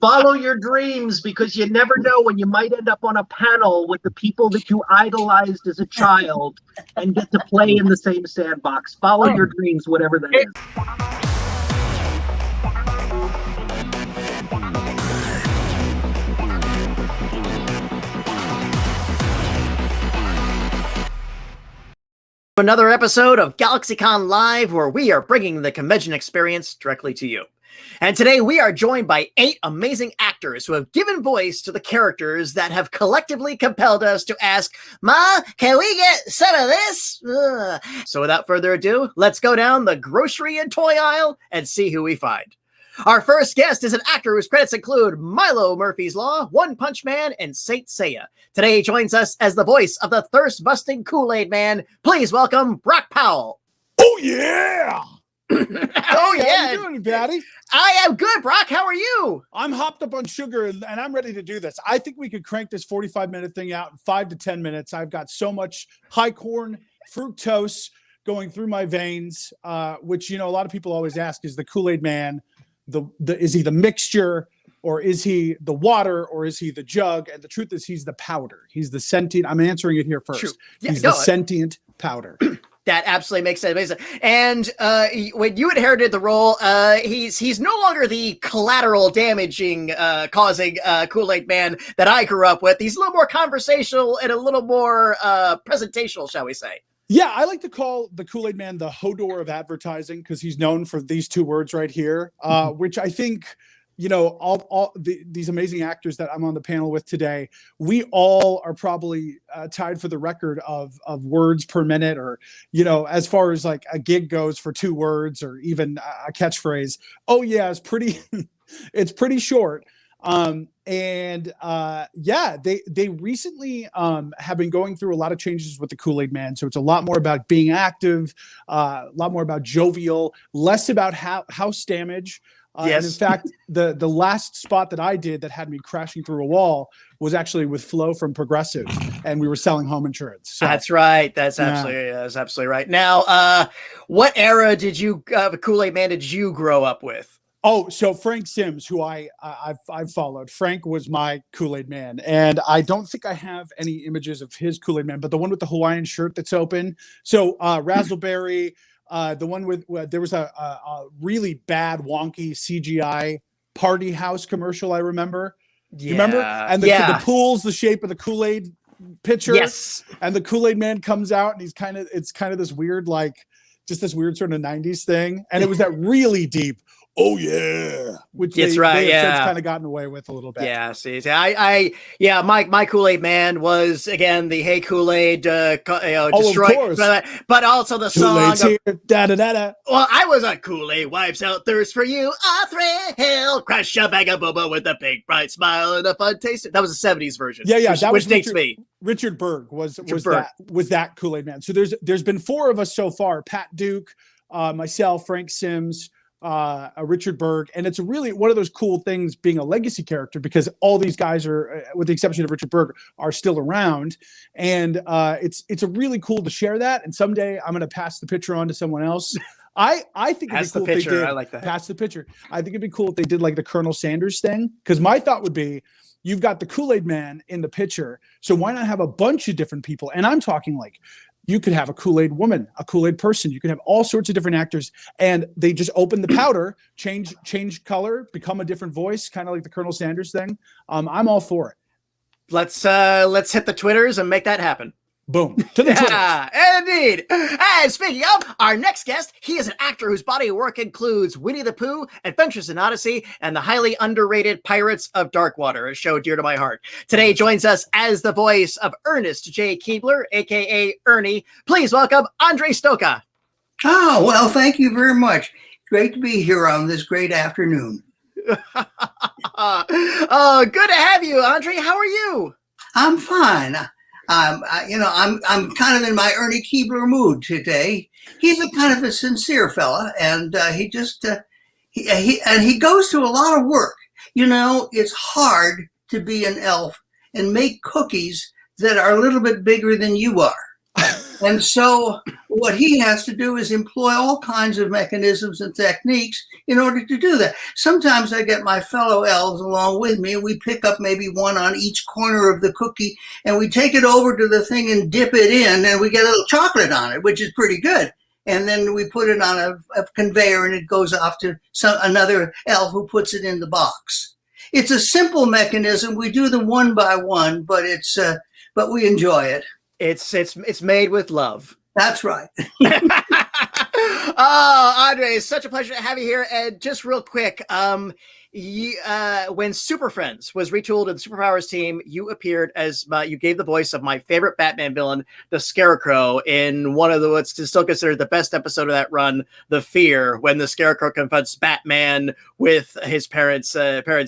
Follow your dreams, because you never know when you might end up on a panel with the people that you idolized as a child and get to play in the same sandbox. Follow your dreams, whatever that is. Another episode of GalaxyCon Live, where we are bringing the convention experience directly to you. And today we are joined by 8 amazing actors who have given voice to the characters that have collectively compelled us to ask, Ma, can we get some of this? Ugh. So without further ado, let's go down the grocery and toy aisle and see who we find. Our first guest is an actor whose credits include Milo Murphy's Law, One Punch Man, and Saint Seiya. Today he joins us as the voice of the thirst-busting Kool-Aid Man. Please welcome Brock Powell. Oh, yeah! Oh, yeah. How you doing, Patty? I am good, Brock. How are you? I'm hopped up on sugar, and I'm ready to do this. I think we could crank this 45-minute thing out in 5 to 10 minutes. I've got so much high corn fructose going through my veins, which, you know, a lot of people always ask, is the Kool-Aid Man, is he the mixture, or is he the water, or is he the jug? And the truth is he's the powder. He's the sentient. I'm answering it here first. Yeah, he's the sentient powder. That absolutely makes sense. And when you inherited the role, he's no longer the collateral damaging, causing Kool-Aid Man that I grew up with. He's a little more conversational and a little more presentational, shall we say. Yeah, I like to call the Kool-Aid Man the Hodor of advertising, because he's known for these 2 words right here, which I think, you know, these amazing actors that I'm on the panel with today, we all are probably tied for the record of words per minute, or, you know, as far as like a gig goes for 2 words, or even a catchphrase. Oh yeah, it's pretty, it's pretty short. Yeah, they recently have been going through a lot of changes with the Kool-Aid Man. So it's a lot more about being active, a lot more about jovial, less about house damage. Yes. And in fact, the last spot that I did that had me crashing through a wall was actually with Flo from Progressive, and we were selling home insurance. So, that's right. That's absolutely right. Now, what era did you, Kool-Aid Man, did you grow up with? Oh, so Frank Sims, who I've followed. Frank was my Kool-Aid Man, and I don't think I have any images of his Kool-Aid Man, but the one with the Hawaiian shirt that's open. So Razzleberry, the one with there was a really bad wonky CGI party house commercial. I remember. Yeah. You remember? And the pool's the shape of the Kool-Aid pitcher. Yes. And the Kool-Aid Man comes out, and it's kind of this weird, like, just this weird sort of 90s thing. And it was that really deep, oh yeah, which they have since kind of gotten away with a little bit. Yeah, see, my Kool-Aid Man was, again, the Hey Kool-Aid, destroy, but also the song. Here, da da da da. Well, I was a Kool-Aid wipes out thirst for you, a thrill, crush a bag of boba with a big bright smile and a fun taste. That was the 70s version. Yeah, which dates me. Richard Berg was that Kool-Aid Man. So there's been 4 of us so far: Pat Duke, myself, Frank Sims, Richard Berg, and it's really one of those cool things being a legacy character, because all these guys are, with the exception of Richard Berg, are still around, and it's a really cool to share that. And someday I'm going to pass the picture on to someone else. I think it'd be cool if they did. I like that. Pass the picture. I think it'd be cool if they did like the Colonel Sanders thing, because my thought would be, you've got the Kool-Aid Man in the picture, so why not have a bunch of different people? And I'm talking like, you could have a Kool-Aid woman, a Kool-Aid person. You could have all sorts of different actors, and they just open the powder, change color, become a different voice, kind of like the Colonel Sanders thing. I'm all for it. Let's hit the Twitters and make that happen. Boom. To the yeah, indeed. And speaking of our next guest, he is an actor whose body of work includes Winnie the Pooh, Adventures in Odyssey, and the highly underrated Pirates of Darkwater, a show dear to my heart. Today he joins us as the voice of Ernest J. Keebler, a.k.a. Ernie. Please welcome Andre Stojka. Oh, well, thank you very much. Great to be here on this great afternoon. Oh, good to have you, Andre. How are you? I'm fine. I'm kind of in my Ernie Keebler mood today. He's a kind of a sincere fella, and he goes through a lot of work. You know, it's hard to be an elf and make cookies that are a little bit bigger than you are. And so what he has to do is employ all kinds of mechanisms and techniques in order to do that. Sometimes I get my fellow elves along with me, and we pick up maybe one on each corner of the cookie, and we take it over to the thing and dip it in, and we get a little chocolate on it, which is pretty good. And then we put it on a conveyor, and it goes off to another elf who puts it in the box. It's a simple mechanism. We do them one by one, but but we enjoy it. It's made with love. That's right. Oh, Andre, it's such a pleasure to have you here. And just real quick, when Super Friends was retooled in the Superpowers team, you appeared as you gave the voice of my favorite Batman villain, the Scarecrow, in one of what's still considered the best episode of that run, The Fear, when the Scarecrow confronts Batman with his parents'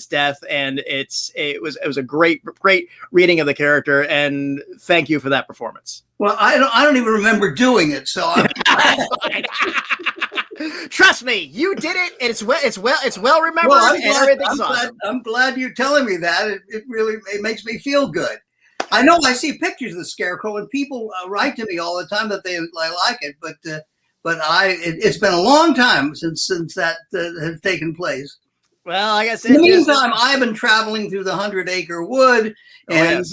death, and it was a great reading of the character, and thank you for that performance. Well, I don't even remember doing it, so That's fine. Trust me, you did it. It's well remembered. Well, I'm glad you're telling me that. It really makes me feel good. I know I see pictures of the Scarecrow, and people write to me all the time that they like it, but it's been a long time since that has taken place. Well, like I said, in the meantime, I've been traveling through the 100-acre wood and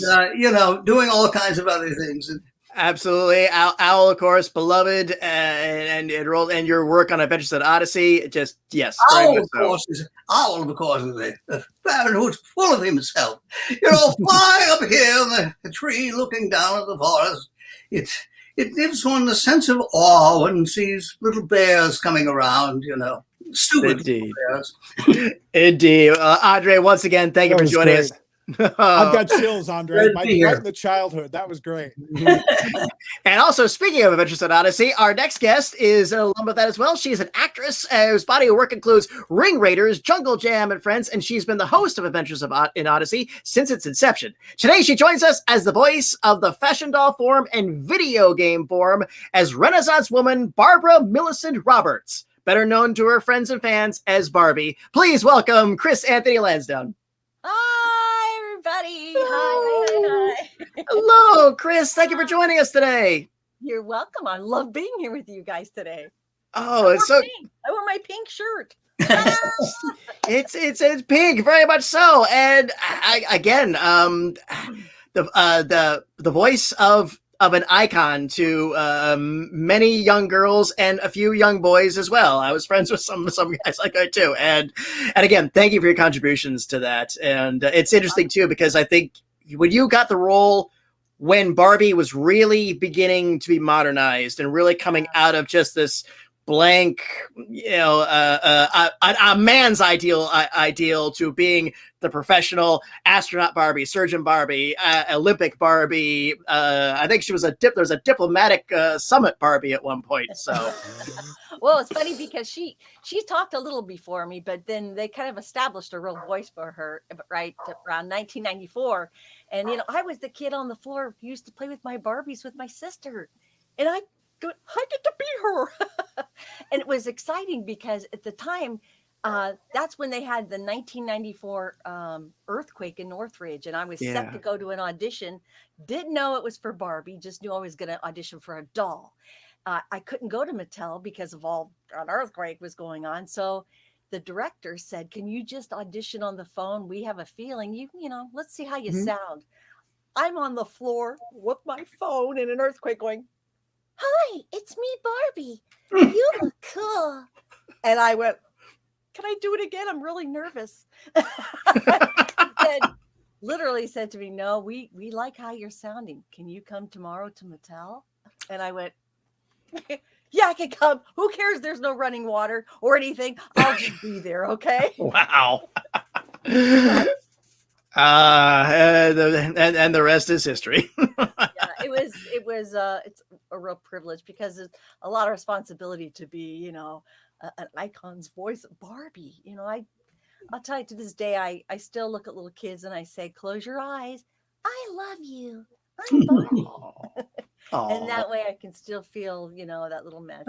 doing all kinds of other things. Absolutely, Owl, of course, beloved, and your work on Adventures at Odyssey. Just yes, Owl, of course, is a man who's full of himself. Flying up here in the tree, looking down at the forest. It gives one a sense of awe when one sees little bears coming around. Stupid Indeed. bears. Indeed, Andre. Once again, thank you for joining us. I've got chills, Andre. Right in the childhood. That was great. And also, speaking of Adventures in Odyssey, our next guest is an alum of that as well. She's an actress whose body of work includes Ring Raiders, Jungle Jam, and Friends, and she's been the host of Adventures in Odyssey since its inception. Today, she joins us as the voice of the fashion doll form and video game form as Renaissance woman Barbara Millicent Roberts, better known to her friends and fans as Barbie. Please welcome Chris Anthony Lansdowne. Hi, everybody. Hi. Hello, Chris. Thank you for joining us today. You're welcome. I love being here with you guys today. Oh, it's so. I wore my pink shirt. It's pink, very much so. And the voice of an icon to many young girls and a few young boys as well. I was friends with some guys like that too. And again, thank you for your contributions to that. And it's interesting too, because I think when you got the role when Barbie was really beginning to be modernized and really coming out of just this blank, a man's ideal to being the professional astronaut Barbie, surgeon Barbie, Olympic Barbie. I think there was a diplomatic summit Barbie at one point. So, well, it's funny because she talked a little before me, but then they kind of established a real voice for her right around 1994. And I was the kid on the floor who used to play with my Barbies with my sister, and I get to be her. And it was exciting because at the time, that's when they had the 1994 earthquake in Northridge, and I was set to go to an audition. Didn't know it was for Barbie, just knew I was going to audition for a doll. I couldn't go to Mattel because of all an earthquake was going on. So the director said, "Can you just audition on the phone? We have a feeling let's see how you sound." I'm on the floor with my phone in an earthquake going, "Hi, it's me, Barbie. You look cool." And I went, "Can I do it again? I'm really nervous." Literally said to me, "No, we like how you're sounding. Can you come tomorrow to Mattel?" And I went, "Yeah, I can come. Who cares? There's no running water or anything. I'll just be there, okay?" Wow. And the rest is history. It's a real privilege because it's a lot of responsibility to be, an icon's voice, Barbie. I'll tell you, to this day, I still look at little kids and I say, "Close your eyes. I love you. I'm Barbie." And that way I can still feel, that little magic.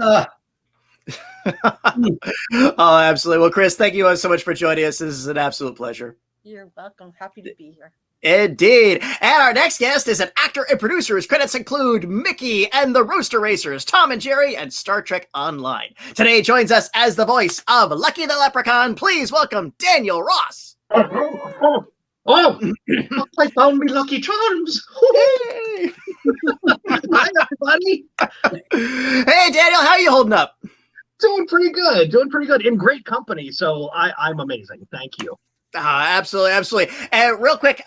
Oh, absolutely. Well, Chris, thank you so much for joining us. This is an absolute pleasure. You're welcome. Happy to be here. Indeed. And our next guest is an actor and producer whose credits include Mickey and the Rooster Racers, Tom and Jerry, and Star Trek Online. Today joins us as the voice of Lucky the Leprechaun. Please welcome Daniel Ross. I found me Lucky Charms. Hey. Hi, everybody. Hey, Daniel, how are you holding up? Doing pretty good. In great company, so I'm amazing. Thank you. Absolutely. And real quick,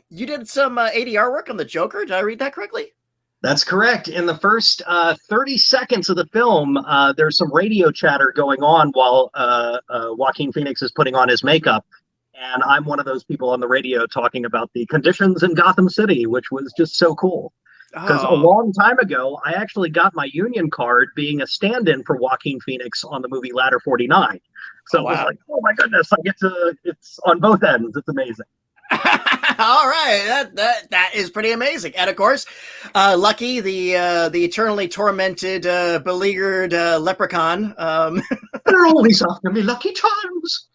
you did some ADR work on the Joker. Did I read that correctly? That's correct. In the first 30 seconds of the film, there's some radio chatter going on while Joaquin Phoenix is putting on his makeup. And I'm one of those people on the radio talking about the conditions in Gotham City, which was just so cool. Because a long time ago, I actually got my union card being a stand-in for Joaquin Phoenix on the movie Ladder 49. So it was like, oh my goodness, it's on both ends. It's amazing. All right, that is pretty amazing. And of course, Lucky, the eternally tormented, beleaguered leprechaun. They're always after me, Lucky Charms.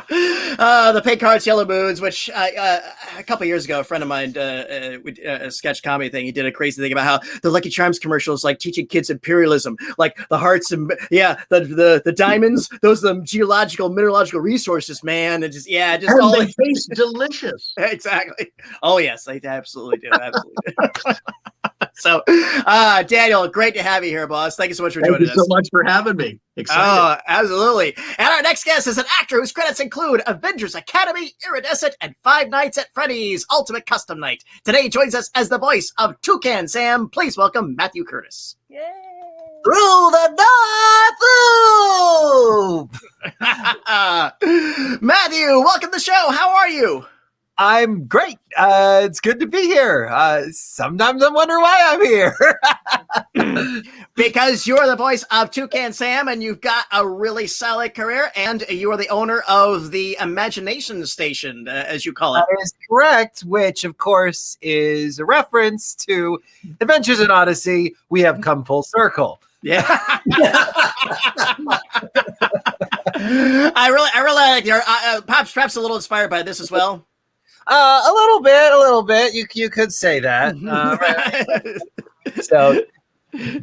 The Pink Hearts, Yellow Moons, which a couple years ago, a friend of mine, a sketch comedy thing, he did a crazy thing about how the Lucky Charms commercials like teaching kids imperialism, like the hearts and the diamonds, those are the geological, mineralogical resources, man, and just and all they taste delicious. Exactly. Oh yes, they absolutely do. Absolutely do. So, Daniel, great to have you here, boss. Thank you so much for joining us. Thank you so much for having me. Excited. Oh, absolutely. And our next guest is an actor whose credits include Avengers Academy, Iridescent, and Five Nights at Freddy's Ultimate Custom Night. Today he joins us as the voice of Toucan Sam. Please welcome Matthew Curtis. Yay! Through the North Loop! Matthew, welcome to the show. How are you? I'm great. It's good to be here. Sometimes I wonder why I'm here. Because you're the voice of Toucan Sam, and you've got a really solid career, and you are the owner of the Imagination Station, as you call it. That is correct, which, of course, is a reference to Adventures in Odyssey. We have come full circle. Yeah. I really like your perhaps a little inspired by this as well. A little bit. You could say that. So,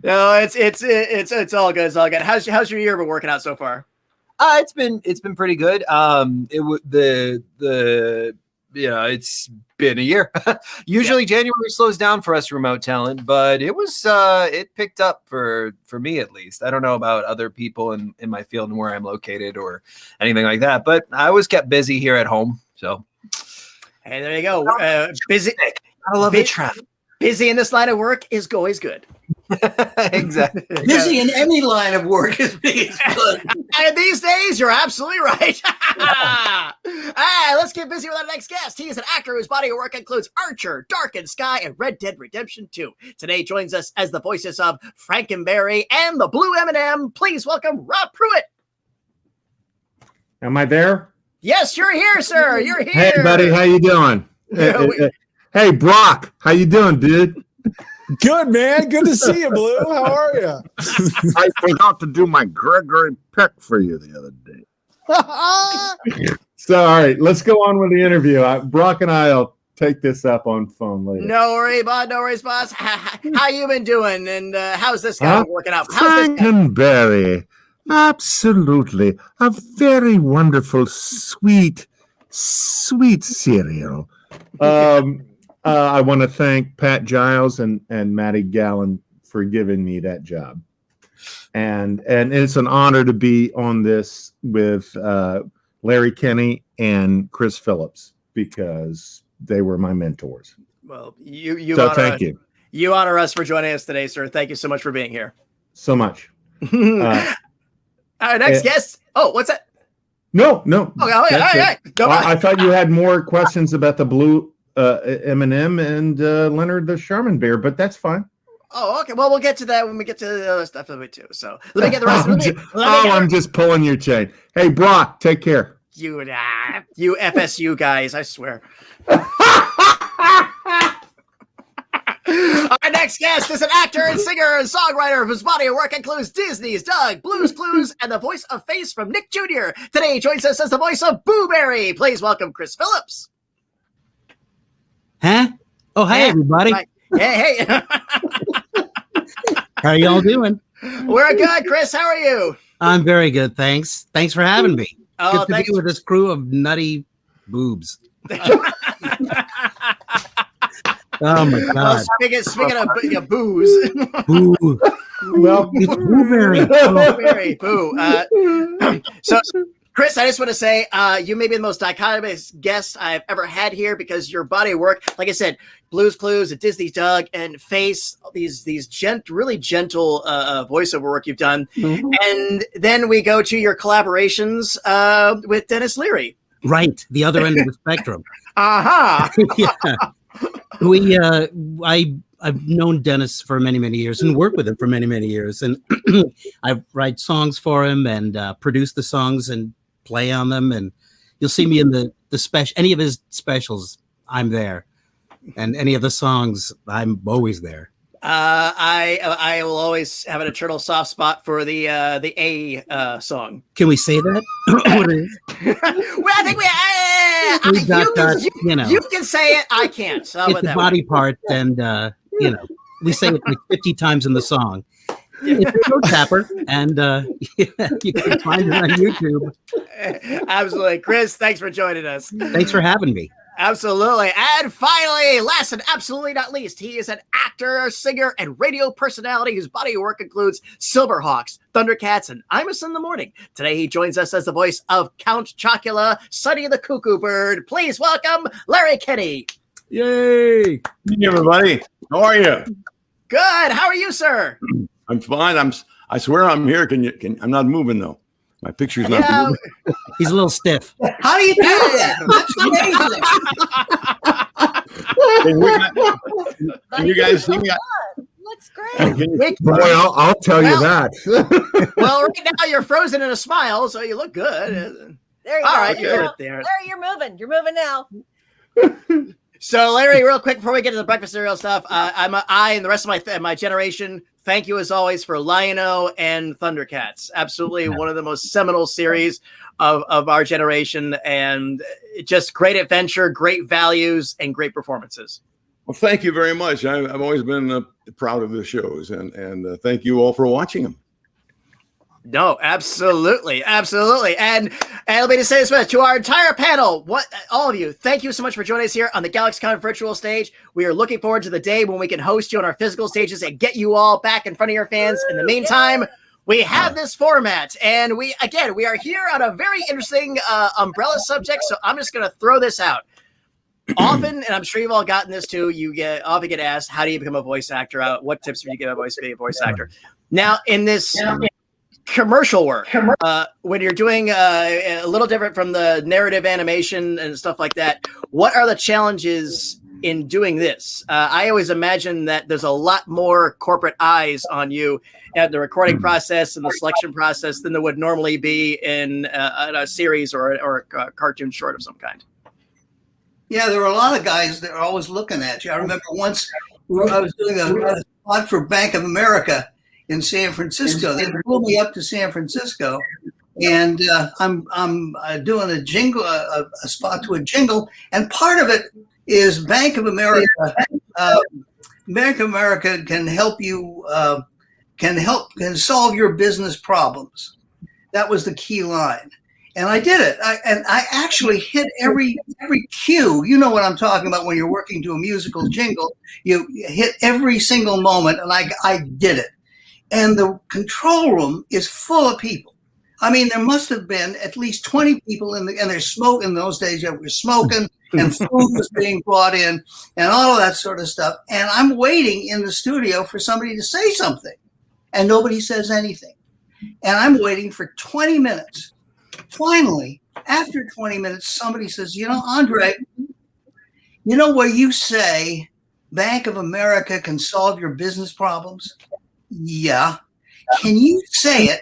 no, it's all good. It's all good. How's your year been working out so far? It's been pretty good. It's been a year. Usually January slows down for us remote talent, but it picked up for me at least. I don't know about other people in my field and where I'm located or anything like that, but I was kept busy here at home. So. Hey, there you go. Busy. I love the traffic. Busy in this line of work is always good. Exactly. Busy in any line of work is good. And these days, you're absolutely right. All right, let's get busy with our next guest. He is an actor whose body of work includes Archer, Darkened Sky, and Red Dead Redemption 2. Today joins us as the voices of Frankenberry and the Blue M&M. Please welcome Rob Pruitt. Am I there? Yes, you're here, sir. You're here. Hey, buddy, how you doing? Hey, Brock, how you doing, dude? Good, man. Good to see you, Blue. How are you? I forgot to do my Gregory Peck for you the other day. So, all right, let's go on with the interview. Brock and I'll take this up on phone later. No worries, boss. How you been doing? And how's this guy working out? Frankenberry. Absolutely. A very wonderful, sweet cereal. I want to thank Pat Giles and Maddie Gallen for giving me that job. And it's an honor to be on this with Larry Kenney and Chris Phillips because they were my mentors. Well, you so honor thank you. You honor us for joining us today, sir. Thank you so much for being here. So much. Our next guest. Oh, what's that? No. Oh, yeah. I thought you had more questions about the Blue M&M and Leonard the Charmin Bear, but that's fine. Oh, okay. Well, we'll get to that when we get to the other stuff of it too. So let me get the rest of it. I'm just pulling your chain. Hey, Brock, take care. You FSU guys, I swear. Our next guest is an actor and singer and songwriter whose body of work includes Disney's Doug, Blue's Clues, and the voice of Face from Nick Jr. Today he joins us as the voice of Boo Berry. Please welcome Chris Phillips. Huh? Oh, hi, Yeah, everybody. right. Hey. How are y'all doing? We're good. Chris, how are you? I'm very good, thanks. Thanks for having me. Oh, Good to thanks. be with this crew of nutty boobs. Oh, my God. Speaking of booze. Boo. Well, It's blueberry. Blueberry, boo. So, Chris, I just want to say you may be the most dichotomous guest I've ever had here because your body of work, like I said, Blue's Clues, A Disney's Doug, and Face, these really gentle voiceover work you've done. Mm-hmm. And then we go to your collaborations with Dennis Leary. Right, the other end of the spectrum. Uh-huh. Yeah. I've known Dennis for many, many years and worked with him for many, many years. And I write songs for him and produce the songs and play on them. And you'll see me in the special, any of his specials, I'm there. And any of the songs, I'm always there. I will always have an eternal soft spot for the A song. Can we say that? What it is? Well, I think you can say it. I can't. So it's a body part, and we say it like 50 times in the song. It's a Tapper, and you can find it on YouTube. Absolutely, Chris. Thanks for joining us. Thanks for having me. Absolutely. And finally, last and absolutely not least, he is an actor, singer, and radio personality whose body of work includes Silverhawks, Thundercats, and Imus in the Morning. Today, he joins us as the voice of Count Chocula, Sonny the Cuckoo Bird. Please welcome Larry Kenny. Yay! Hey, everybody. How are you? Good. How are you, sir? I'm fine. I swear I'm here. I'm not moving though. My picture's not moving. He's a little stiff. How do you do that? That's amazing. Can you guys see me? Looks great. boy, I'll tell you that. Well, right now you're frozen in a smile, so you look good. There you All go. right, There you you're go. there. Larry, you're moving. You're moving now. So, Larry, real quick before we get to the breakfast cereal stuff, I and the rest of my generation, thank you as always for Lion-O and Thundercats. Absolutely one of the most seminal series of our generation, and just great adventure, great values, and great performances. Well, thank you very much. I've always been proud of the shows, and thank you all for watching them. No, absolutely. And let me just say this to our entire panel, all of you, thank you so much for joining us here on the GalaxyCon virtual stage. We are looking forward to the day when we can host you on our physical stages and get you all back in front of your fans. In the meantime, we have this format, and we are here on a very interesting umbrella subject, so I'm just going to throw this out. Often, and I'm sure you've all gotten this too, you often get asked, how do you become a voice actor? What tips would you give a voice actor? Now, in this commercial work, when you're doing a little different from the narrative animation and stuff like that, what are the challenges in doing this? I always imagine that there's a lot more corporate eyes on you at the recording process and the selection process than there would normally be in a series or a cartoon short of some kind. Yeah, there were a lot of guys that are always looking at you. I remember once I was doing a spot for Bank of America in San Francisco. They flew me up to San Francisco, and I'm doing a jingle, a spot to a jingle, and part of it is Bank of America. Bank of America can help you, can solve your business problems. That was the key line, and I did it. I actually hit every cue. You know what I'm talking about when you're working to a musical jingle. You hit every single moment, and I did it. And the control room is full of people. I mean, there must have been at least 20 people and there's smoke in those days. You were smoking and food was being brought in and all of that sort of stuff. And I'm waiting in the studio for somebody to say something, and nobody says anything. And I'm waiting for 20 minutes. Finally, after 20 minutes, somebody says, Andre, where you say Bank of America can solve your business problems? Yeah. Can you say it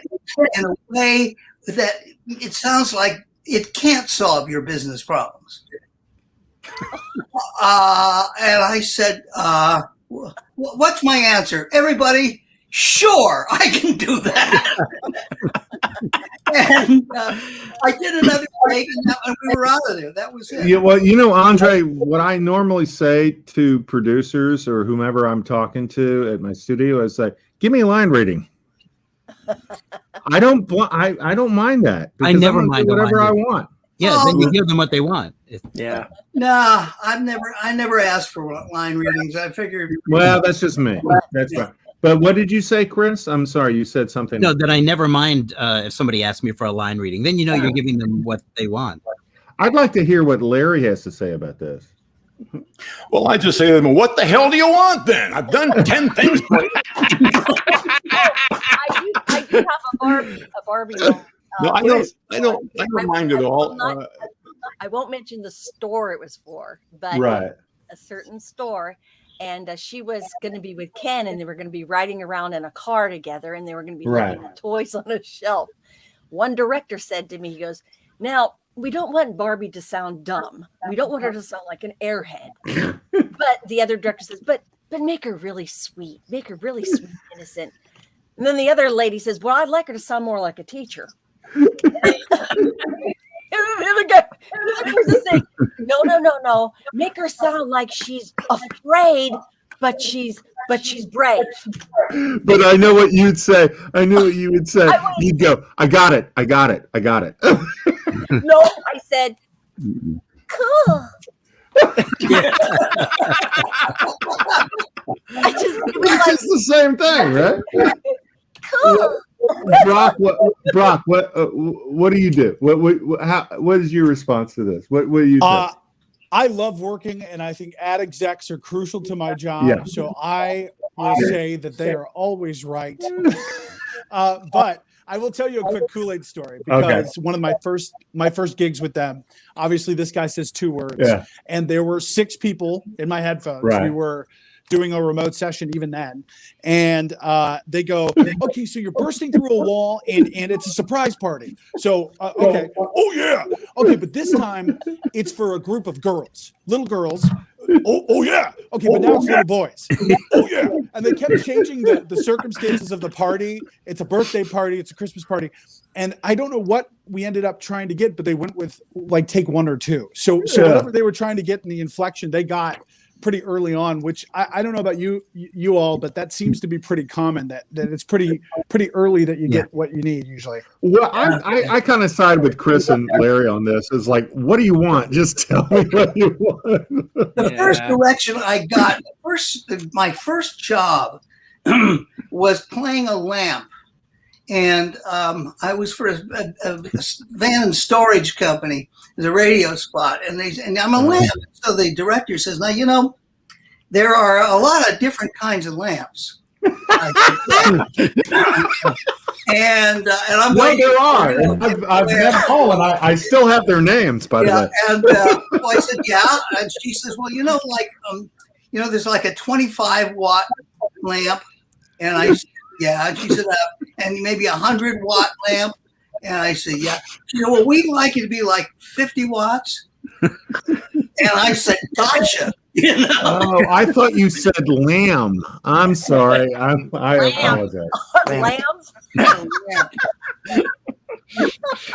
in a way that it sounds like it can't solve your business problems? And I said, what's my answer? Everybody, sure, I can do that. And I did another take, and we were out of there. That was it. Yeah, well, you know, Andre, what I normally say to producers or whomever I'm talking to at my studio is like, give me a line reading. I don't mind that. I never I'm gonna mind do a whatever line I reading. want. Yeah, then you give them what they want. Yeah. No, I never asked for line readings. I figured. Well, that's just me. That's fine. But what did you say, Chris? I'm sorry, you said something. No, that I never mind if somebody asks me for a line reading. Then you know you're giving them what they want. I'd like to hear what Larry has to say about this. Well, I just say to them, what the hell do you want then? I've done 10 things for you. I do have a Barbie. No, I don't mind at all. I won't mention the store it was for, but Right. a certain store. And she was going to be with Ken, and they were going to be riding around in a car together, and they were going to be looking at toys on a shelf. One director said to me, he goes, now, we don't want Barbie to sound dumb. We don't want her to sound like an airhead. But the other director says, but make her really sweet. Make her really sweet, innocent. And then the other lady says, well, I'd like her to sound more like a teacher. The other person saying, no. Make her sound like she's afraid, but she's brave. But I know what you'd say. I knew what you would say. You'd go, I got it. No, I said, cool. It's just the same thing, right? Cool. Brock, what do you do? What is your response to this? What do you think? I love working, and I think ad execs are crucial to my job. Yeah. So I will say that they are always right. But I will tell you a quick Kool-Aid story, because one of my first gigs with them, obviously this guy says 2 words, and there were 6 people in my headphones. Right. We were doing a remote session even then, and they go, okay, so you're bursting through a wall, and it's a surprise party. So okay, oh yeah, okay, but this time it's for a group of girls, little girls. Oh yeah, okay, but now it's little boys. Oh yeah, and they kept changing the circumstances of the party. It's a birthday party, it's a Christmas party, and I don't know what we ended up trying to get, but they went with like take 1 or 2. So whatever they were trying to get in the inflection, they got pretty early on, which I don't know about you all, but that seems to be pretty common, that it's pretty early that you get what you need usually. Well, I kind of side with Chris and Larry on this. Is like, what do you want? Just tell me what you want. The first direction I got, my first job was playing a lamp. And I was for a van and storage company. There's a radio spot, and I'm a lamp. So the director says, now, you know, there are a lot of different kinds of lamps. And I'm well, there are. I've met Paul, and I still have their names, by the way. And I said, yeah. And she says, well, you know, like, there's like a 25-watt lamp. And I said, yeah. And she said, and maybe 100-watt lamp. And I said, yeah. She said, well, we'd like it to be like 50 watts. And I said, gotcha. You know? Oh, I thought you said lamb. I'm sorry. I apologize. Lambs?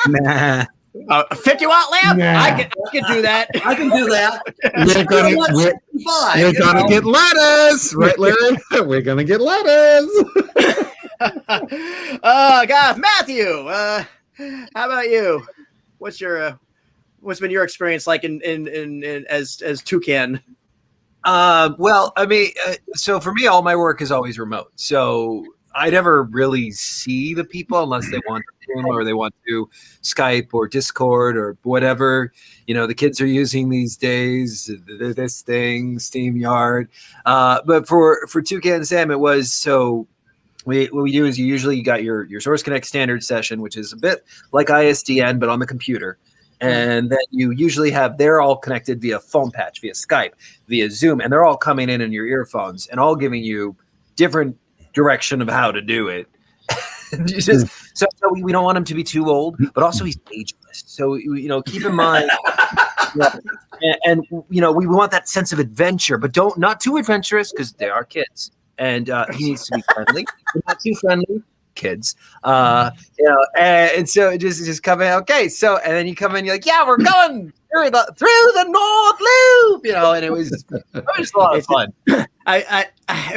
Nah. A 50-watt lamp? Nah. I can do that. I can do that. We're gonna get lettuce, right, Larry? We're gonna get lettuce. God, Matthew. How about you? What's been your experience like in as Toucan? Well, I mean, so for me, all my work is always remote. So I never really see the people unless they want to or they want to Skype or Discord or whatever, the kids are using these days, this thing, SteamYard. But for Toucan Sam, it was so what we do is you got your Source Connect standard session, which is a bit like ISDN, but on the computer. And then you usually they're all connected via phone patch, via Skype, via Zoom, and they're all coming in your earphones and all giving you different direction of how to do it. So we don't want him to be too old, but also he's ageless. So, keep in mind, and we want that sense of adventure, but not too adventurous because they are kids. And he needs to be friendly, but not too friendly, kids. And so it just come in. Okay, so and then you come in, you're like, yeah, we're going through the North Loop, and it was just a lot of fun. I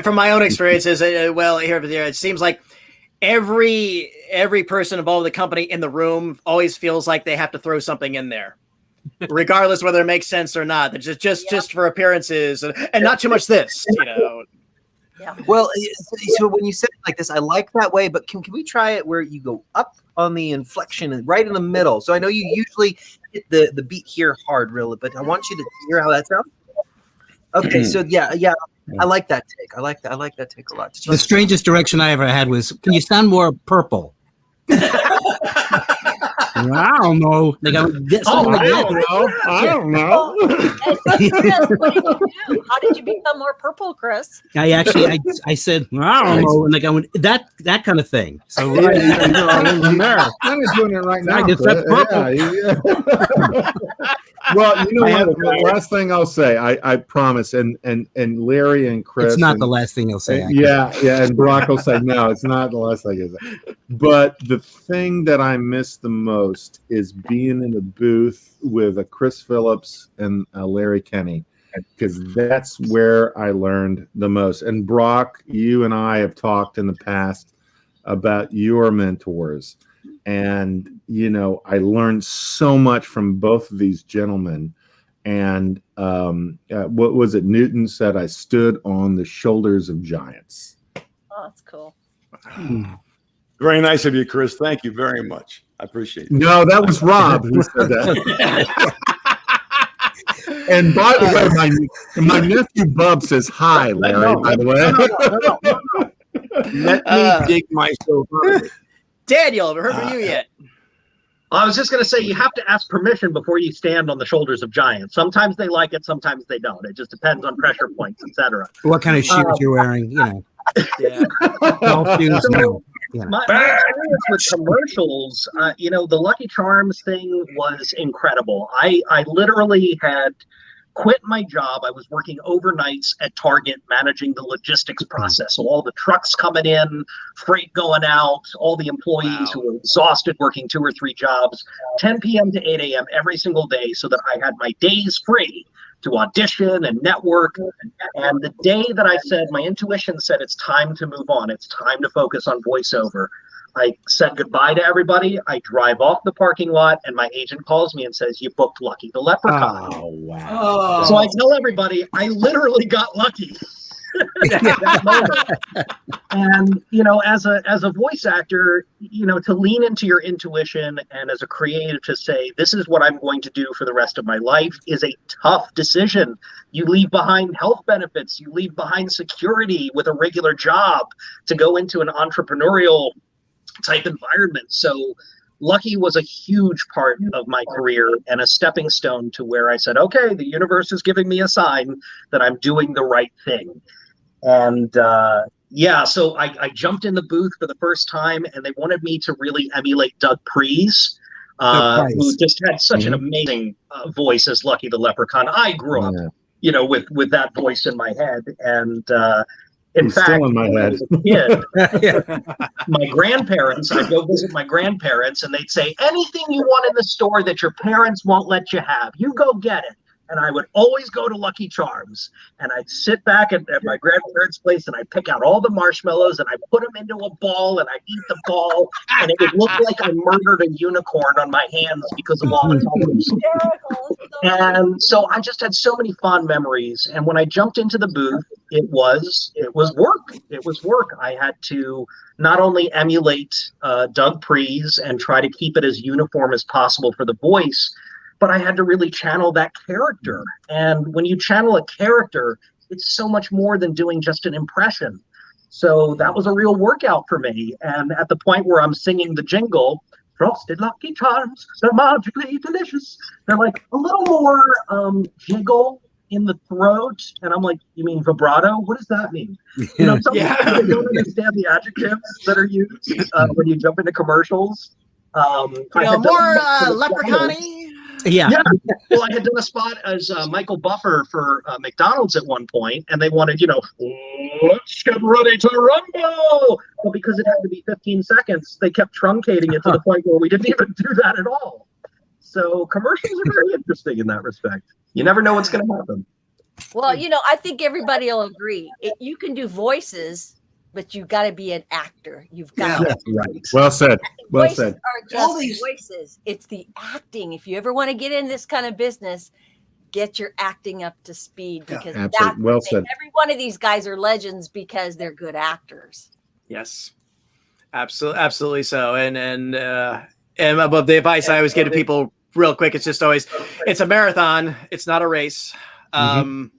from my own experiences, it seems like every person involved with the company in the room always feels like they have to throw something in there, regardless whether it makes sense or not. Just for appearances and not too much this, Yeah. Well, so when you said it like this, I like that way, but can we try it where you go up on the inflection and right in the middle? So I know you usually hit the beat here hard, really, but I want you to hear how that sounds. Okay, so yeah, I like that take. I like that take a lot. The strangest direction I ever had was, can you sound more purple? I don't know. Like, I don't know. What did you do? How did you become more purple, Chris? I said, I don't know. And like, I went, that kind of thing. So I'm doing it right now. I guess that's purple. Well, what? The last thing I'll say, I promise, and Larry and Chris. It's not the last thing he'll say. Yeah, and Brock will say, no, it's not the last thing he'll say. But the thing that I miss the most is being in the booth with a Chris Phillips and a Larry Kenny, because that's where I learned the most. And Brock, you and I have talked in the past about your mentors. And, I learned so much from both of these gentlemen. And what was it? Newton said, I stood on the shoulders of giants. Oh, that's cool. Very nice of you, Chris. Thank you very much. I appreciate it. No, that was Rob who said that. And by the way, my nephew Bub says hi, Larry, by the way. Let me dig myself out. Daniel, have I heard from you yet? I was just going to say, you have to ask permission before you stand on the shoulders of giants. Sometimes they like it, sometimes they don't. It just depends on pressure points, etc. What kind of shoes you're wearing, Yeah. Golf shoes, no. My experience with commercials, the Lucky Charms thing was incredible. I literally had quit my job. I was working overnights at Target managing the logistics process. So all the trucks coming in, freight going out, all the employees who were exhausted working 2 or 3 jobs, 10 p.m. to 8 a.m. every single day, so that I had my days free to audition and network. And the day that I said, my intuition said, it's time to move on. It's time to focus on voiceover. I said goodbye to everybody. I drive off the parking lot, and my agent calls me and says, you booked Lucky the Leprechaun. Oh, wow. So I tell everybody, I literally got lucky. That moment. And, as a voice actor, to lean into your intuition and as a creative to say, this is what I'm going to do for the rest of my life is a tough decision. You leave behind health benefits. You leave behind security with a regular job to go into an entrepreneurial type environment. So Lucky was a huge part of my career and a stepping stone to where I said, okay, the universe is giving me a sign that I'm doing the right thing. And so I jumped in the booth for the first time, and they wanted me to really emulate Doug Preece, who just had such an amazing voice as Lucky the Leprechaun. I grew up, with that voice in my head. And in fact, still in my head. As a kid, my grandparents, I'd go visit my grandparents, and they'd say, anything you want in the store that your parents won't let you have, you go get it. And I would always go to Lucky Charms, and I'd sit back at my grandparents' place, and I'd pick out all the marshmallows, and I'd put them into a ball, and I'd eat the ball, and it would look like I murdered a unicorn on my hands because of all the colors. And so I just had so many fond memories. And when I jumped into the booth, it was work. It was work. I had to not only emulate Doug Preece and try to keep it as uniform as possible for the voice, but I had to really channel that character. And when you channel a character, it's so much more than doing just an impression. So that was a real workout for me. And at the point where I'm singing the jingle, Frosted Lucky Charms, they're magically delicious. They're like a little more jiggle in the throat. And I'm like, you mean vibrato? What does that mean? Some people don't understand the adjectives that are used when you jump into commercials. more leprechaun-y. Yeah. Well, I had done a spot as Michael Buffer for McDonald's at one point, and they wanted, let's get ready to rumble. Well, because it had to be 15 seconds, they kept truncating it to the point where we didn't even do that at all. So commercials are very interesting in that respect. You never know what's going to happen. Well, I think everybody will agree. You can do voices, but you've got to be an actor. You've got Yeah, right. Well said. Well voices said. are just voices. It's the acting. If you ever want to get in this kind of business, get your acting up to speed, because that's well said. Every one of these guys are legends because they're good actors. Yes, absolutely so. And above the advice I always give to people real quick, it's just always, it's a marathon. It's not a race. Become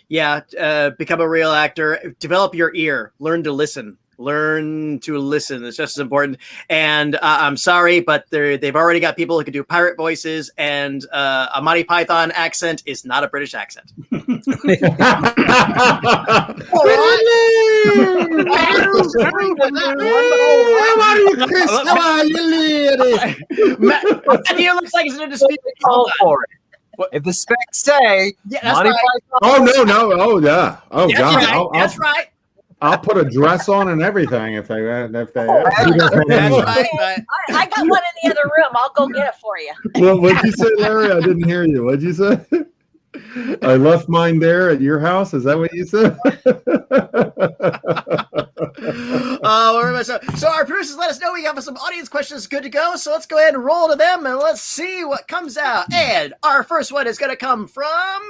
a real actor, develop your ear, learn to listen. It's just as important. And I'm sorry, but they've already got people who can do pirate voices, and a Monty Python accent is not a British accent. Matthew looks like he's in a dispute. Call for it. If the specs say, Monty Python. Oh no! Oh yeah! Oh that's God! Right. That's right. I'll put a dress on and everything if they. That's right. I got one in the other room. I'll go get it for you. Well, what'd you say, Larry? I didn't hear you. What'd you say? I left mine there at your house. Is that what you said? So our producers let us know we have some audience questions good to go. So let's go ahead and roll to them and let's see what comes out. And our first one is going to come from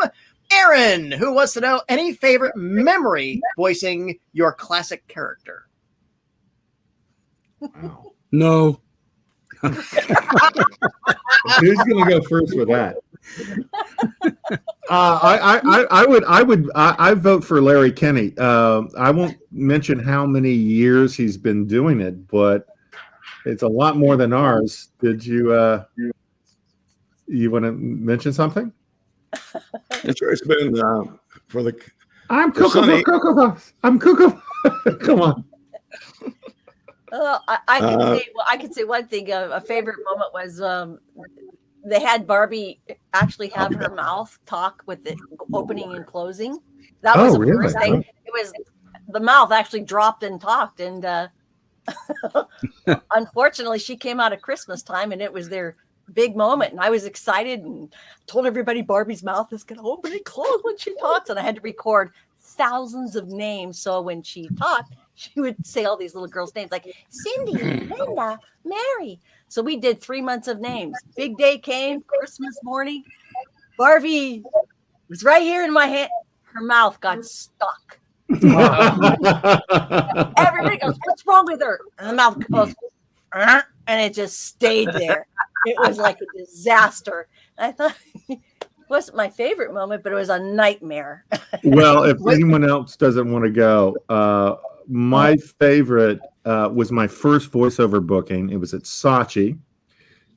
Aaron, who wants to know any favorite memory voicing your classic character. No. Who's going to go first with that? I vote for Larry Kenney. I won't mention how many years he's been doing it, but it's a lot more than ours. Did you want to mention something? It's been for the. I'm Cuckoo. I'm Cuckoo. Come on. I can say one thing. A favorite moment was they had Barbie actually have her mouth talk with it opening and closing. That was the first thing. It was the mouth actually dropped and talked, and unfortunately, she came out at Christmas time, and it was their big moment. And I was excited and told everybody Barbie's mouth is going to open and close when she talks, and I had to record thousands of names. So when she talked, she would say all these little girls' names like Cindy, Linda, Mary. So we did 3 months of names. Big day came, Christmas morning. Barbie was right here in my hand. Her mouth got stuck. Everybody goes, what's wrong with her? And the mouth goes, and it just stayed there. It was like a disaster. I thought it wasn't my favorite moment, but it was a nightmare. Well, if anyone else doesn't want to go, my favorite was my first voiceover booking. It was at Saatchi.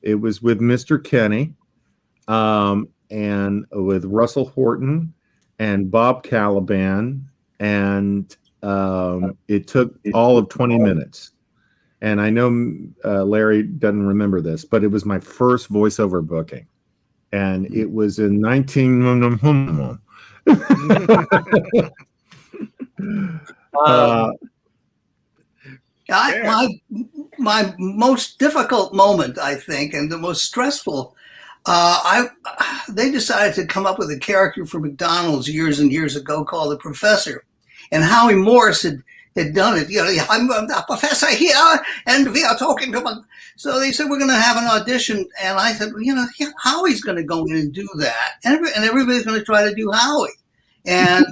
It was with Mr. Kenny and with Russell Horton and Bob Caliban. And it took all of 20 minutes. And I know Larry doesn't remember this, but it was my first voiceover booking. And it was in 19... My most difficult moment, I think, and the most stressful, they decided to come up with a character for McDonald's years and years ago called the Professor. And Howie Morris had done it. I'm the professor here, and we are talking to him. So they said, we're going to have an audition. And I said, Howie's going to go in and do that. And everybody's going to try to do Howie. And,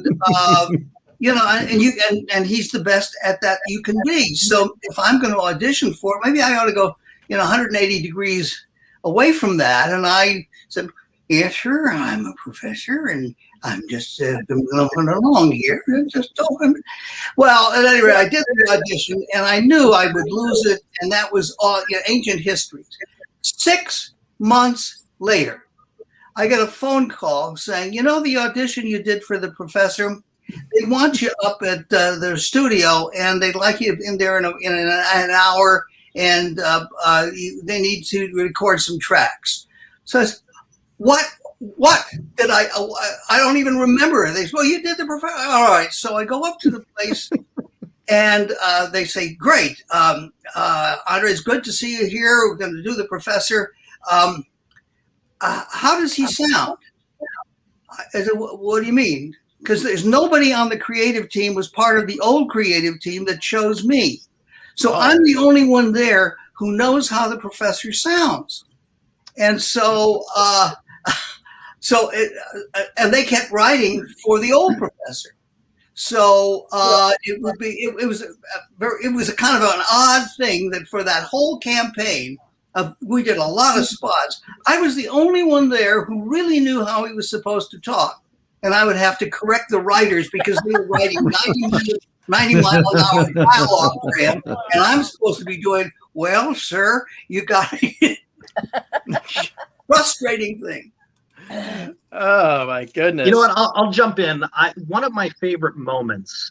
and he's the best at that you can be. So if I'm going to audition for it, maybe I ought to go, 180 degrees away from that. And I said, yeah, sure, I'm a professor, and I'm just going along here and just talking. Well, at any rate, I did the audition, and I knew I would lose it, and that was all ancient history. 6 months later, I get a phone call saying, the audition you did for the Professor, they want you up at their studio, and they'd like you in there in an hour, and they need to record some tracks. So I said, what did I don't even remember. They say, well, you did the professor. All right. So I go up to the place and they say, great. Andre, it's good to see you here. We're going to do the professor. How does he sound? I said, what do you mean? Because there's nobody on the creative team was part of the old creative team that chose me. So I'm the only one there who knows how the professor sounds. And so, and they kept writing for the old professor. So it was a kind of an odd thing that for that whole campaign, we did a lot of spots. I was the only one there who really knew how he was supposed to talk. And I would have to correct the writers because they were writing 90 mile an hour dialogue for him. And I'm supposed to be doing, well, sir, you got it. Frustrating thing. Oh my goodness! You know what? I'll jump in. One of my favorite moments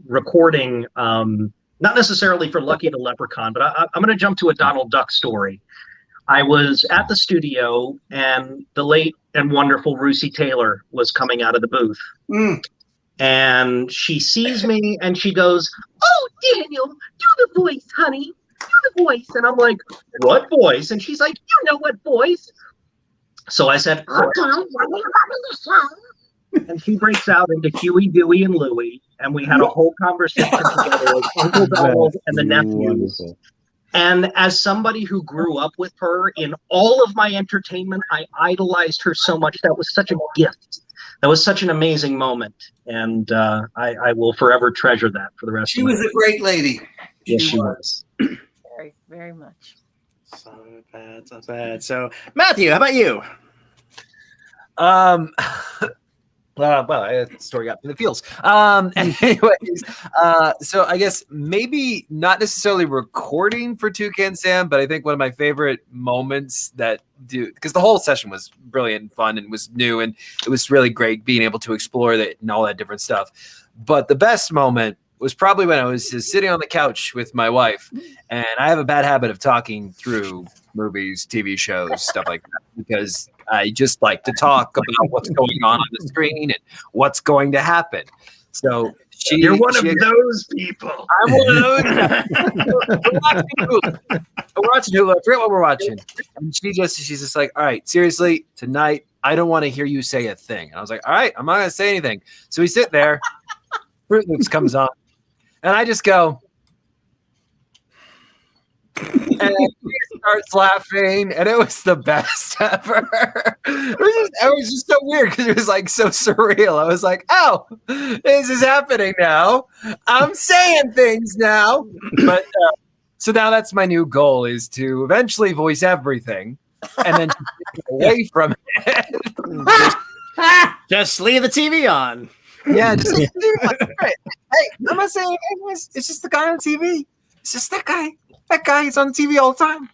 recording, not necessarily for Lucky the Leprechaun, but I'm going to jump to a Donald Duck story. I was at the studio, and the late and wonderful Russi Taylor was coming out of the booth. And she sees me, and she goes, "Oh, Daniel, do the voice, honey. Do the voice." And I'm like, "What voice?" And she's like, "You know what voice." So I said, "Okay." And she breaks out into Huey, Dewey, and Louie, and we had a whole conversation together with Uncle Donald and the nephews. Wonderful. And as somebody who grew up with her in all of my entertainment, I idolized her so much. That was such a gift. That was such an amazing moment. And I will forever treasure that for the rest of my life. She was a great lady. Yes, she was. Very, very much. So bad, so bad. So, Matthew, how about you? Well, the story got in the feels. Anyways, so I guess maybe not necessarily recording for Toucan Sam, but I think one of my favorite moments because the whole session was brilliant and fun and was new, and it was really great being able to explore that and all that different stuff. But the best moment was probably when I was just sitting on the couch with my wife, and I have a bad habit of talking through movies, TV shows, stuff like that, because I just like to talk about what's going on the screen and what's going to happen. So you're one of those people. I'm one of those. We're watching Hulu. I forget what we're watching. And she's just like, all right, seriously, tonight, I don't want to hear you say a thing. And I was like, all right, I'm not going to say anything. So we sit there. Fruit Loops comes on. And I just go, and he starts laughing, and it was the best ever. It was just so weird because it was like so surreal. I was like, oh, this is happening now. I'm saying things now. But so now that's my new goal, is to eventually voice everything and then get away from it. Just leave the TV on. Yeah, just like, hey, I'm not saying anything. It's just the guy on TV. It's just that guy. That guy is on TV all the time.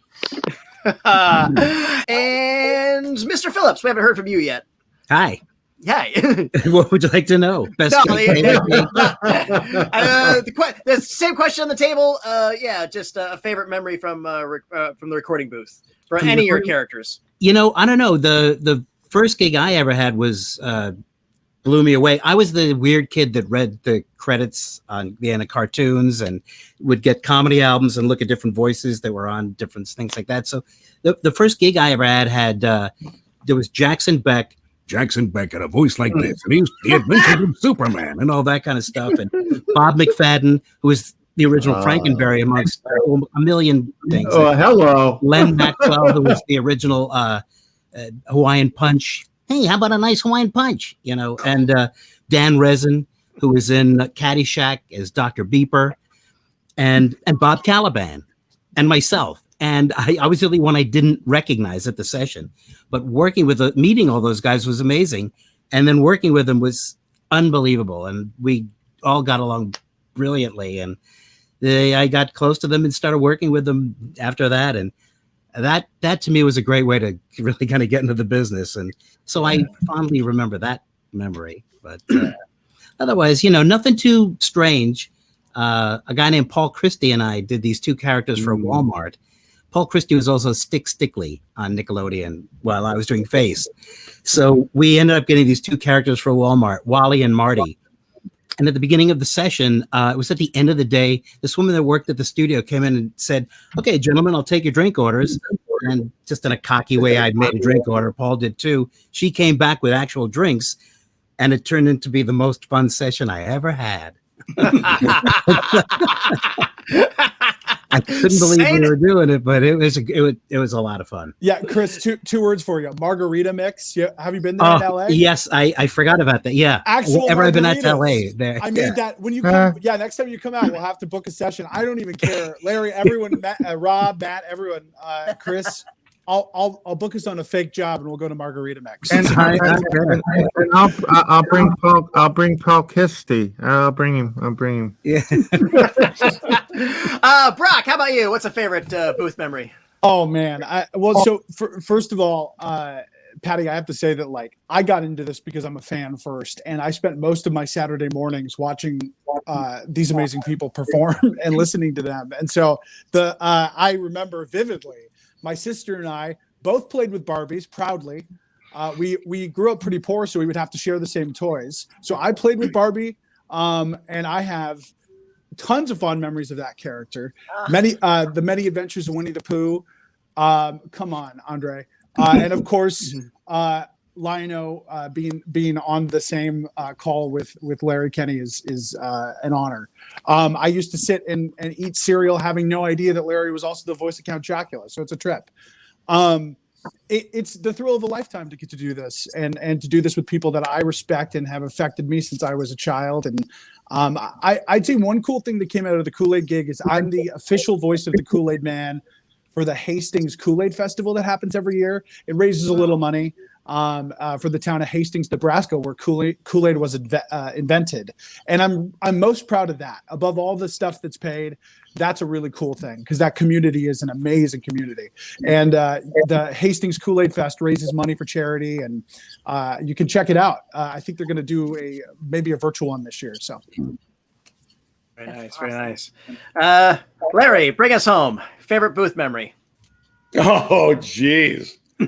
And Mr. Phillips, we haven't heard from you yet. Hi. Hi. What would you like to know? Best the same question on the table. Just a favorite memory from the recording booth for any of your characters. You know, I don't know. The first gig I ever had was blew me away. I was the weird kid that read the credits on the end of cartoons and would get comedy albums and look at different voices that were on different things like that. So the first gig I ever had there was Jackson Beck had a voice like this, and he was the Adventures of Superman and all that kind of stuff. And Bob McFadden, who was the original Frankenberry amongst a million things. Oh, hello. Len Maxwell, who was the original Hawaiian Punch. Hey, how about a nice Hawaiian Punch? You know, and Dan Resin, who was in Caddyshack as Dr. Beeper, and Bob Caliban, and myself. And I was the only one I didn't recognize at the session. But meeting all those guys was amazing. And then working with them was unbelievable. And we all got along brilliantly. And I got close to them and started working with them after that. And that to me was a great way to really kind of get into the business. And so I fondly remember that memory. But otherwise, you know, nothing too strange. A guy named Paul Christie and I did these two characters for Walmart. Paul Christie was also Stickly on Nickelodeon while I was doing Face. So we ended up getting these two characters for Walmart, Wally and Marty. And at the beginning of the session, it was at the end of the day, this woman that worked at the studio came in and said, "Okay, gentlemen, I'll take your drink orders." And just in a cocky way, I'd made a drink order. Paul did too. She came back with actual drinks, and it turned into be the most fun session I ever had. I couldn't believe we were doing it, but it was a lot of fun. Yeah, Chris, two words for you. Margarita mix. Yeah, have you been there in LA? Yes, I forgot about that. Yeah. Whenever I've been at LA there. I made that when you come. Yeah, next time you come out, we'll have to book a session. I don't even care. Larry, everyone, Rob, Matt, everyone, Chris. I'll book us on a fake job and we'll go to Margarita Mix. And I'll bring Paul Christie. I'll bring him. Yeah. Brock, how about you? What's a favorite booth memory? Oh man. First of all, Patty, I have to say that like I got into this because I'm a fan first, and I spent most of my Saturday mornings watching these amazing people perform and listening to them. And so I remember vividly. My sister and I both played with Barbies proudly. We grew up pretty poor, so we would have to share the same toys. So I played with Barbie, and I have tons of fond memories of that character. The many adventures of Winnie the Pooh. Come on, Andre. And of course, Lionel being on the same call with Larry Kenny is an honor. I used to sit and eat cereal having no idea that Larry was also the voice of Count Chocula, so it's a trip. It's the thrill of a lifetime to get to do this and to do this with people that I respect and have affected me since I was a child. And I'd say one cool thing that came out of the Kool-Aid gig is I'm the official voice of the Kool-Aid Man for the Hastings Kool-Aid Festival that happens every year. It raises a little money for the town of Hastings, Nebraska, where Kool-Aid was invented. And I'm most proud of that. Above all the stuff that's paid, that's a really cool thing because that community is an amazing community. And the Hastings Kool-Aid Fest raises money for charity, and you can check it out. I think they're going to do maybe a virtual one this year. So. Very nice, very nice. Larry, bring us home. Favorite booth memory? Oh, geez. I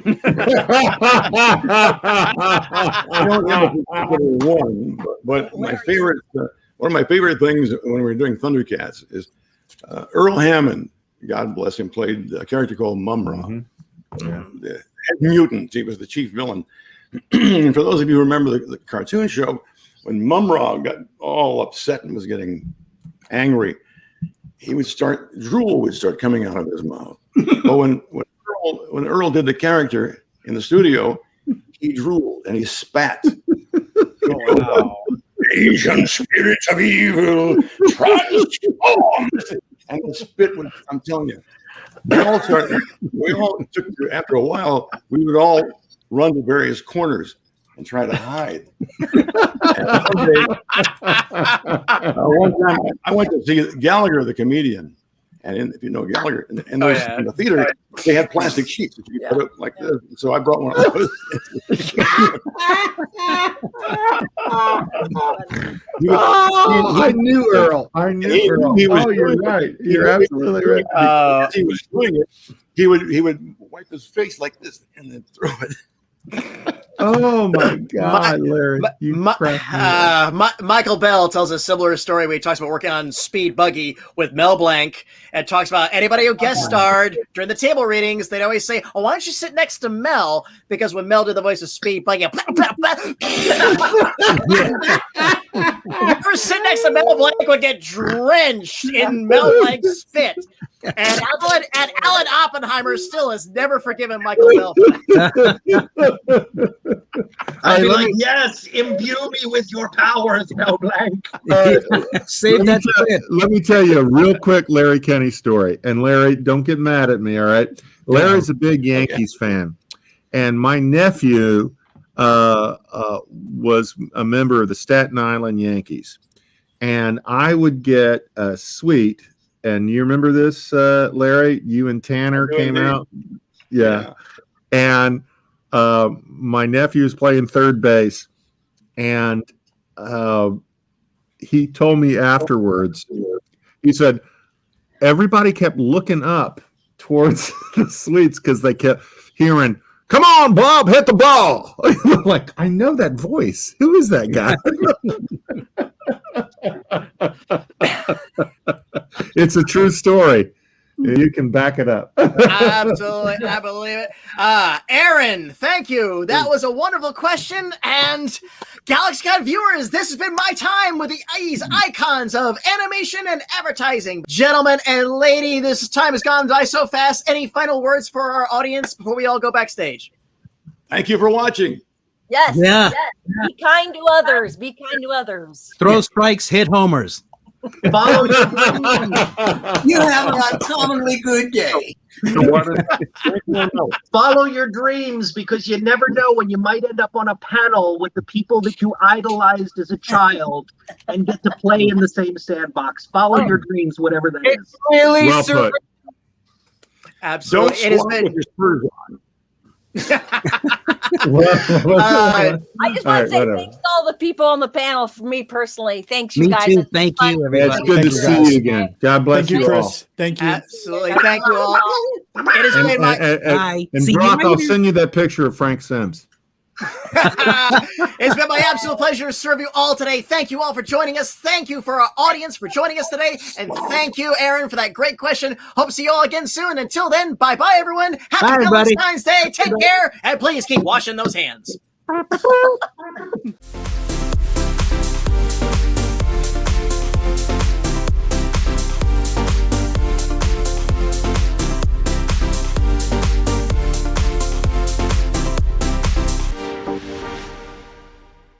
don't have a particular one, but my favorite, one of my favorite things when we were doing Thundercats is Earl Hammond, God bless him, played a character called Mumra, the head mutant. He was the chief villain. And for those of you who remember the cartoon show, when Mumra got all upset and was getting angry, drool would start coming out of his mouth. But when Earl did the character in the studio, he drooled and he spat. Wow. Asian spirits of evil transformed. And the spit would, I'm telling you, after a while, we would all run to various corners and try to hide. One time I went to see Gallagher, the comedian. And if you know Gallagher, in the theater, they had plastic sheets. You could put it like this. So I brought one of those. I knew Earl. Earl. You're right. You're absolutely right. As he was doing it, he would wipe his face like this and then throw it. Oh my God, Larry! Michael Bell tells a similar story where he talks about working on Speed Buggy with Mel Blanc and talks about anybody who guest starred during the table readings. They'd always say, "Oh, why don't you sit next to Mel?" Because when Mel did the voice of Speed Buggy, whoever sit next to Mel Blanc would get drenched in Mel Blanc's spit. And Alan Oppenheimer still has never forgiven Michael Bell. I'd be like, yes, imbue me with your powers, Mel Blanc. Save that. Let me tell you a real quick Larry Kenny story. And Larry, don't get mad at me, all right? Larry's a big Yankees fan. And my nephew was a member of the Staten Island Yankees. And I would get a suite. And you remember this, Larry? You and Tanner came out? Yeah. And my nephew was playing third base. And he told me afterwards, he said, everybody kept looking up towards the suites because they kept hearing, "Come on, Bob, hit the ball." I'm like, I know that voice. Who is that guy? It's a true story. You can back it up. Absolutely. I believe it. Aaron, thank you. That was a wonderful question. And GalaxyCon viewers, this has been my time with these icons of animation and advertising. Gentlemen and lady, this time has gone by so fast. Any final words for our audience before we all go backstage? Thank you for watching. Yes. Yeah. Yes. Be kind to others. Be kind to others. Throw strikes, hit homers. Follow your You have an uncommonly good day. Follow your dreams, because you never know when you might end up on a panel with the people that you idolized as a child and get to play in the same sandbox. Follow your dreams, whatever that is. Really, Well sir. put. Absolutely. Don't It has swat been. with your spurs on. I just want Alright, to say whatever. thanks to all the people on the panel. For me personally, thanks you Me guys. too. It's Thank fun. you, Yeah, it's everybody. good to Thank you, see guys. you again. God bless Thank you, you all. Chris. Thank you. Absolutely. Thank you all. It has And, been my. Bye. and See you Brock, I'll later. send you that picture of Frank Sims. It's been my absolute pleasure to serve you all today. Thank you all for joining us. Thank you for our audience for joining us today. And thank you, Aaron, for that great question. Hope to see you all again soon. Until then, bye-bye, everyone. Happy Bye, everybody. Valentine's Day. Take care. And please keep washing those hands.